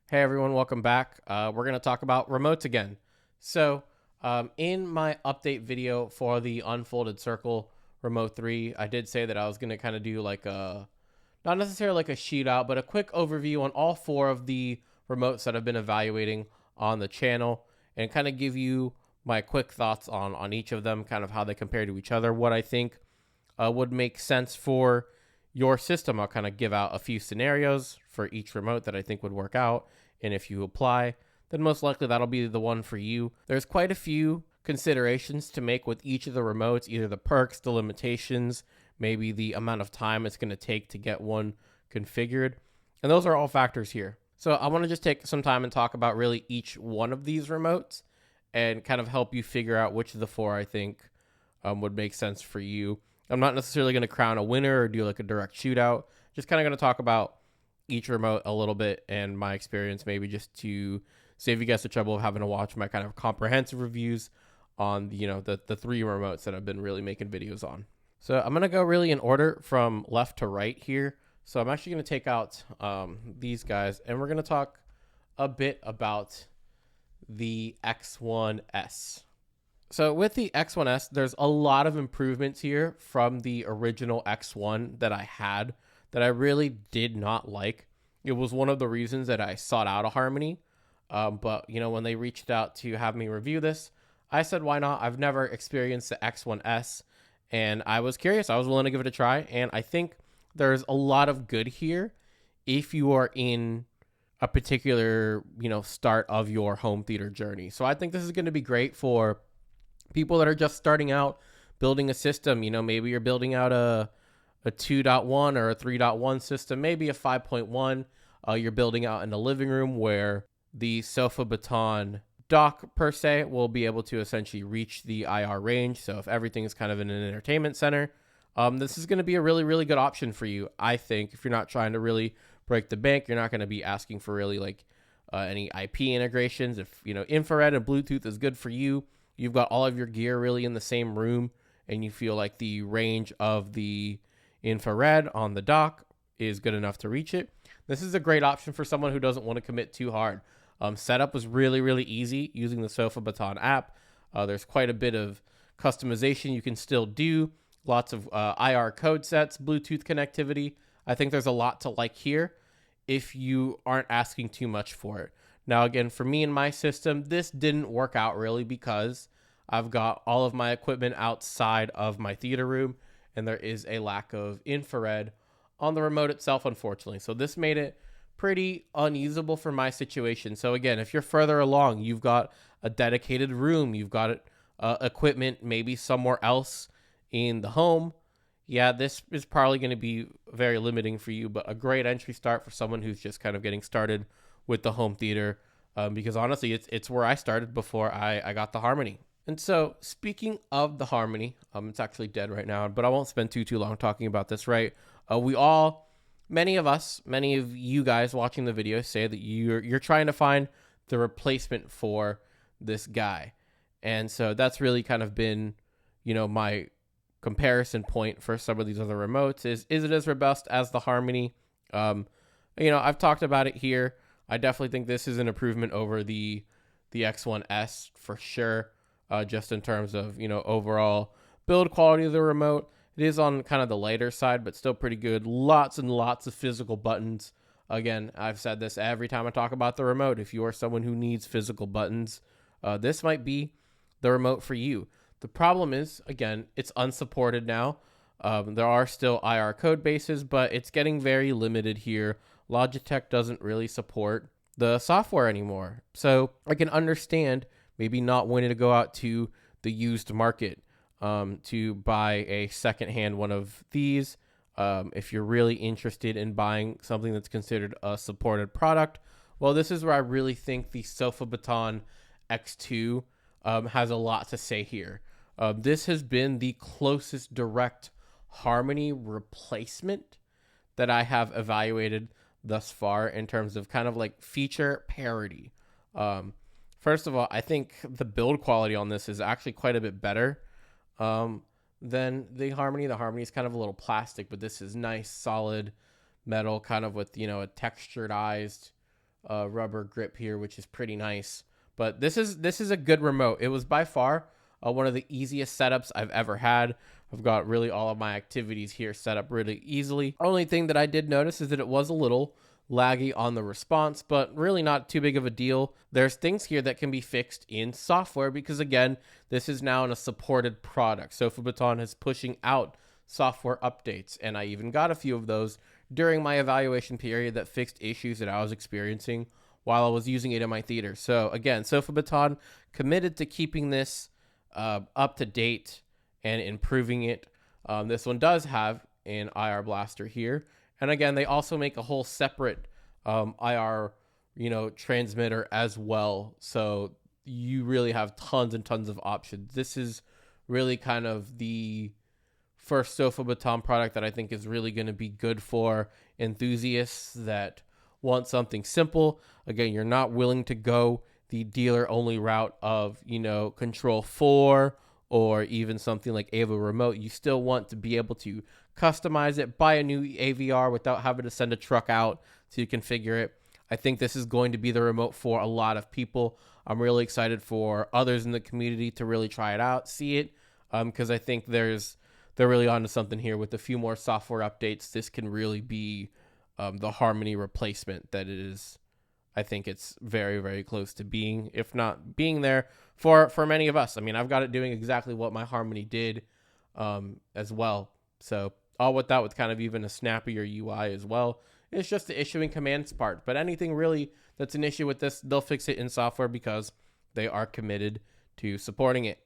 Hey everyone, welcome back. We're going to talk about remotes again. So, in my update video for the Unfolded Circle Remote 3, I did say that I was going to kind of do like not necessarily like a sheet out, but a quick overview on all four of the remotes that I've been evaluating on the channel and kind of give you my quick thoughts on each of them, kind of how they compare to each other, what I think would make sense for your system. I'll kind of give out a few scenarios for each remote that I think would work out. And if you apply, then most likely that'll be the one for you. There's quite a few considerations to make with each of the remotes, either the perks, the limitations, maybe the amount of time it's going to take to get one configured. And those are all factors here. So I want to just take some time and talk about really each one of these remotes and kind of help you figure out which of the four I think would make sense for you. I'm not necessarily going to crown a winner or do like a direct shootout. Just kind of going to talk about each remote a little bit and my experience, maybe just to save you guys the trouble of having to watch my kind of comprehensive reviews on the three remotes that I've been really making videos on. So I'm going to go really in order from left to right here. So I'm actually going to take out these guys and we're going to talk a bit about the X1S. So with the X1S, there's a lot of improvements here from the original X1 that I had that I really did not like. It was one of the reasons that I sought out a Harmony. But, when they reached out to have me review this, I said, why not? I've never experienced the X1S, and I was curious. I was willing to give it a try, and I think there's a lot of good here if you are in a particular, start of your home theater journey. So I think this is going to be great for people that are just starting out building a system. Maybe you're building out a 2.1 or a 3.1 system, maybe a 5.1. You're building out in the living room where the sofa baton dock per se will be able to essentially reach the IR range. So if everything is kind of in an entertainment center, this is going to be a really, really good option for you. I think if you're not trying to really break the bank, you're not going to be asking for really like any IP integrations. If, infrared and Bluetooth is good for you, you've got all of your gear really in the same room and you feel like the range of the infrared on the dock is good enough to reach it. This is a great option for someone who doesn't want to commit too hard. Setup was really, really easy using the Sofa Baton app. There's quite a bit of customization you can still do. Lots of IR code sets, Bluetooth connectivity. I think there's a lot to like here if you aren't asking too much for it. Now, again, for me and my system, this didn't work out really because I've got all of my equipment outside of my theater room, and there is a lack of infrared on the remote itself, unfortunately. So this made it pretty unusable for my situation. So again, if you're further along, you've got a dedicated room, you've got equipment maybe somewhere else in the home, yeah, this is probably going to be very limiting for you, but a great entry start for someone who's just kind of getting started with the home theater, because honestly, it's where I started before I got the Harmony. And so, speaking of the Harmony, it's actually dead right now, but I won't spend too long talking about this, right? Many of you guys watching the video say that you're trying to find the replacement for this guy. And so that's really kind of been, my comparison point for some of these other remotes is it as robust as the Harmony? I've talked about it here. I definitely think this is an improvement over the X1S for sure. Just in terms of, overall build quality of the remote. It is on kind of the lighter side, but still pretty good. Lots and lots of physical buttons. Again, I've said this every time I talk about the remote. If you are someone who needs physical buttons, this might be the remote for you. The problem is, again, it's unsupported now. There are still IR code bases, but it's getting very limited here. Logitech doesn't really support the software anymore. So I can understand maybe not wanting to go out to the used market to buy a secondhand one of these. If you're really interested in buying something that's considered a supported product, well, this is where I really think the Sofa Baton X2 has a lot to say here. This has been the closest direct Harmony replacement that I have evaluated thus far in terms of kind of like feature parity. First of all, I think the build quality on this is actually quite a bit better than the Harmony. The Harmony is kind of a little plastic, but this is nice, solid metal, kind of with, a texturedized rubber grip here, which is pretty nice. But this is a good remote. It was by far one of the easiest setups I've ever had. I've got really all of my activities here set up really easily. Only thing that I did notice is that it was a little laggy on the response, but really not too big of a deal. There's things here that can be fixed in software because, again, this is now in a supported product. Sofa Baton is pushing out software updates, and I even got a few of those during my evaluation period that fixed issues that I was experiencing while I was using it in my theater. So again, Sofa Baton committed to keeping this up to date and improving it. This one does have an IR blaster here. And again, they also make a whole separate IR, transmitter as well. So you really have tons and tons of options. This is really kind of the first Sofa Baton product that I think is really going to be good for enthusiasts that want something simple. Again, you're not willing to go the dealer only route of, Control 4 or even something like Ava Remote. You still want to be able to customize it, buy a new AVR without having to send a truck out to configure it. I think this is going to be the remote for a lot of people. I'm really excited for others in the community to really try it out, see it, because I think they're really onto something here. With a few more software updates, this can really be the Harmony replacement that it is. I think it's very, very close to being, if not being there for many of us. I mean, I've got it doing exactly what my Harmony did as well. So all with that, with kind of even a snappier UI as well. It's just the issuing commands part. But anything really that's an issue with this, they'll fix it in software because they are committed to supporting it.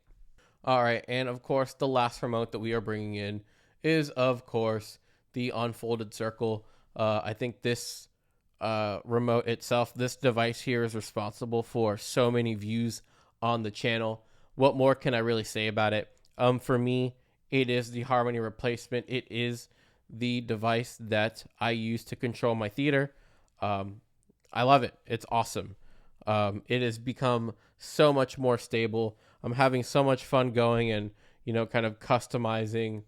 All right, and of course, the last remote that we are bringing in is, of course, the unfolded circle. I think this remote itself, this device here, is responsible for so many views on the channel. What more can I really say about it? For me, it is the Harmony replacement. It is the device that I use to control my theater. I love it. It's awesome. It has become so much more stable. I'm having so much fun going and, kind of customizing,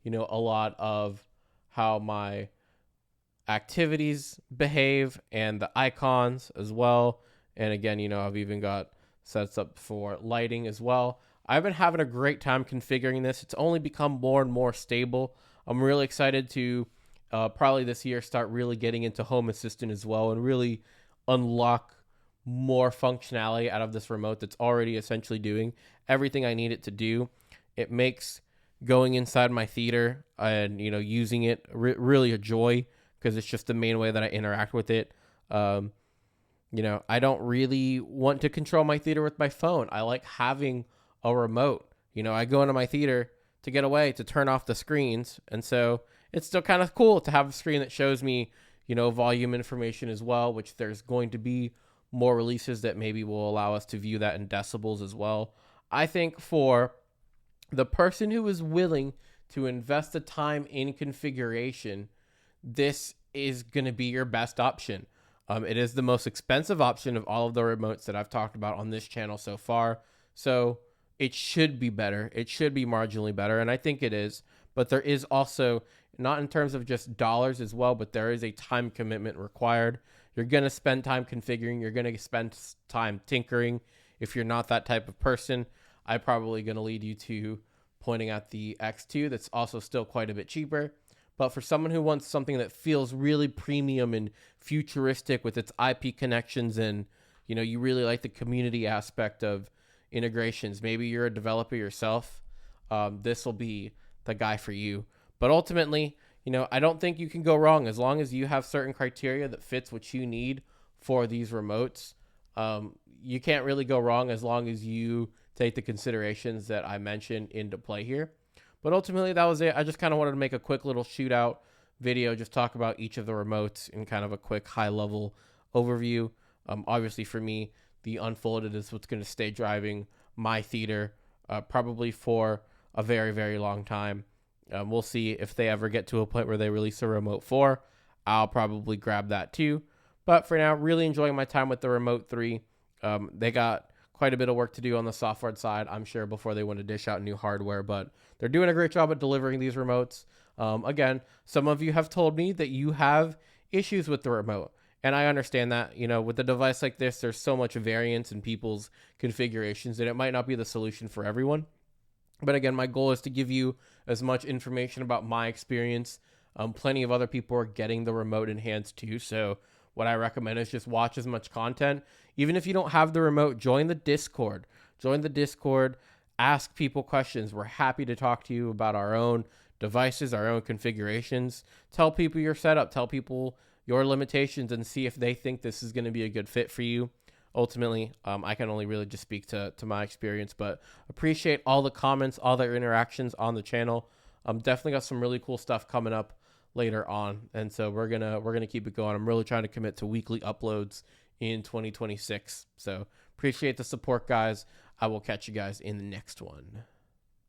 a lot of how my activities behave and the icons as well. And again, I've even got sets up for lighting as well. I've been having a great time configuring this. It's only become more and more stable. I'm really excited to probably this year start really getting into Home Assistant as well and really unlock more functionality out of this remote that's already essentially doing everything I need it to do. It makes going inside my theater and, using it really a joy because it's just the main way that I interact with it. I don't really want to control my theater with my phone. I like having a remote. I go into my theater to get away, to turn off the screens. And so it's still kind of cool to have a screen that shows me, volume information as well, which there's going to be more releases that maybe will allow us to view that in decibels as well. I think for the person who is willing to invest the time in configuration, this is going to be your best option. It is the most expensive option of all of the remotes that I've talked about on this channel so far. So it should be better. It should be marginally better. And I think it is. But there is also, not in terms of just dollars as well, but there is a time commitment required. You're going to spend time configuring. You're going to spend time tinkering. If you're not that type of person, I'm probably going to lead you to pointing at the X2. That's also still quite a bit cheaper. But for someone who wants something that feels really premium and futuristic with its IP connections and, you really like the community aspect of integrations, maybe you're a developer yourself, this will be the guy for you. But ultimately, I don't think you can go wrong as long as you have certain criteria that fits what you need for these remotes. You can't really go wrong as long as you take the considerations that I mentioned into play here. But ultimately, that was it. I just kind of wanted to make a quick little shootout video, just talk about each of the remotes in kind of a quick high-level overview. Obviously, for me, the unfolded is what's going to stay driving my theater probably for a very, very long time. We'll see if they ever get to a point where they release a Remote 4. I'll probably grab that too. But for now, really enjoying my time with the Remote 3. They got quite a bit of work to do on the software side, I'm sure, before they want to dish out new hardware. But they're doing a great job at delivering these remotes. Again, some of you have told me that you have issues with the remote. And I understand that, with a device like this, there's so much variance in people's configurations that it might not be the solution for everyone. But again, my goal is to give you as much information about my experience. Plenty of other people are getting the remote in hands too. So what I recommend is just watch as much content. Even if you don't have the remote, join the Discord. Join the Discord. Ask people questions. We're happy to talk to you about our own devices, our own configurations. Tell people your setup. Tell people your limitations and see if they think this is going to be a good fit for you. Ultimately, I can only really just speak to my experience, but appreciate all the comments, all the interactions on the channel. Definitely got some really cool stuff coming up later on, and so we're gonna keep it going. I'm really trying to commit to weekly uploads in 2026. So appreciate the support, guys. I will catch you guys in the next one.